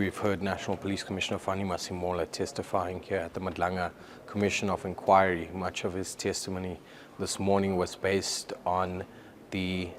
we've heard National Police Commissioner Fani Masimola testifying here at the Madlanga Commission of Inquiry. Much of his testimony this morning was based on the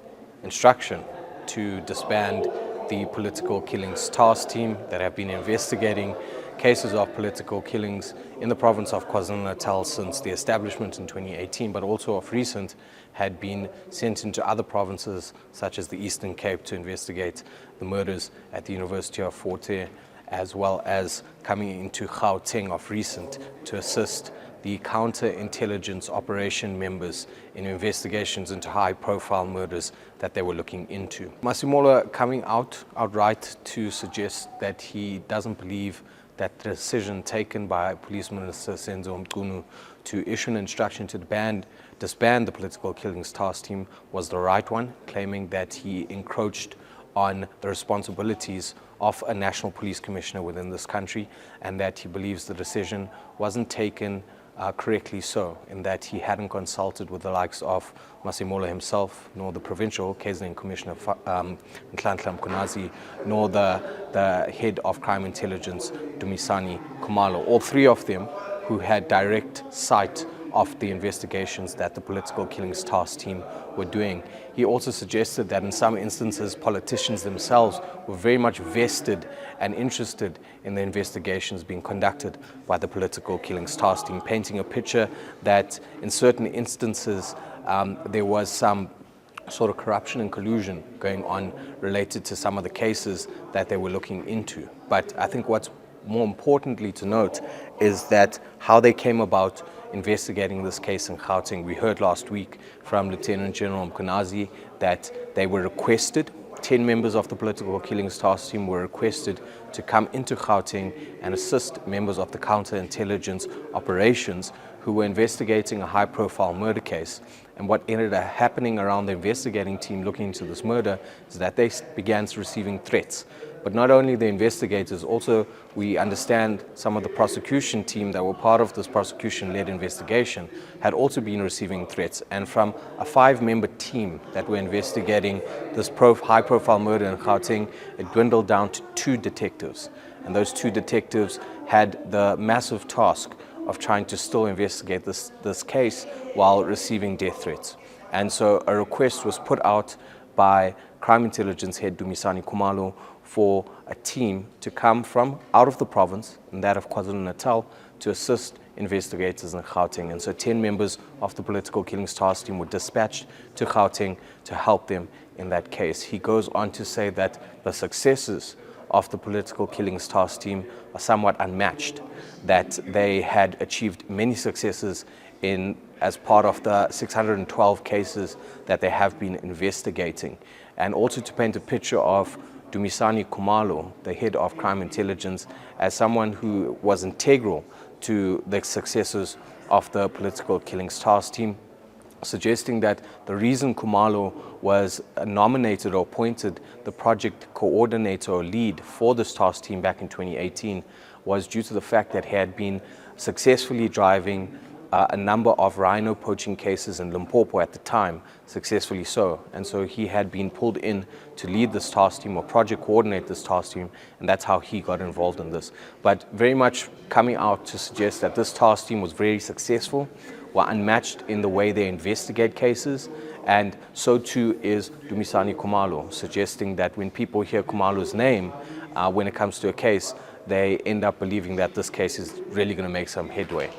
instruction to disband the political killings task team that have been investigating cases of political killings in the province of KwaZulu-Natal since the establishment in 2018, but also of recent had been sent into other provinces such as the Eastern Cape to investigate the murders at the University of Fort Hare, as well as coming into Gauteng of recent to assist the counterintelligence operation members in investigations into high-profile murders that they were looking into. Masimola coming outright to suggest that he doesn't believe that the decision taken by Police Minister Senzo Mchunu to issue an instruction to disband the political killings task team was the right one, claiming that he encroached on the responsibilities of a national police commissioner within this country, and that he believes the decision wasn't taken correctly so, in that he hadn't consulted with the likes of Masimola himself, nor the provincial KZN Commissioner Madlanga Mkunazi, nor the head of crime intelligence, Dumisani Khumalo, all three of them who had direct sight of the investigations that the political killings task team were doing. He also suggested that in some instances politicians themselves were very much vested and interested in the investigations being conducted by the political killings task team, painting a picture that in certain instances there was some sort of corruption and collusion going on related to some of the cases that they were looking into. But I think what's more importantly to note is that how they came about investigating this case in Gauteng. We heard last week from Lieutenant General Mkunazi that they were requested, 10 members of the political killings task team were requested to come into Gauteng and assist members of the counterintelligence operations who were investigating a high-profile murder case. And what ended up happening around the investigating team looking into this murder is that they began receiving threats. But not only the investigators, also we understand some of the prosecution team that were part of this prosecution-led investigation had also been receiving threats. And from a 5-member team that were investigating this high-profile murder in Gauteng, it dwindled down to 2 detectives. And those 2 detectives had the massive task of trying to still investigate this case while receiving death threats. And so a request was put out by Crime Intelligence Head Dumisani Khumalo for a team to come from out of the province, and that of KwaZulu-Natal, to assist investigators in Gauteng. And so 10 members of the political killings task team were dispatched to Gauteng to help them in that case. He goes on to say that the successes of the political killings task team are somewhat unmatched, that they had achieved many successes as part of the 612 cases that they have been investigating. And also to paint a picture of Dumisani Khumalo, the head of crime intelligence, as someone who was integral to the successes of the political killings task team, suggesting that the reason Khumalo was nominated or appointed the project coordinator or lead for this task team back in 2018 was due to the fact that he had been successfully driving a number of rhino poaching cases in Limpopo at the time, successfully so. And so he had been pulled in to lead this task team or project coordinate this task team, and that's how he got involved in this. But very much coming out to suggest that this task team was very successful, were unmatched in the way they investigate cases, and so too is Dumisani Khumalo, suggesting that when people hear Khumalo's name, when it comes to a case, they end up believing that this case is really going to make some headway.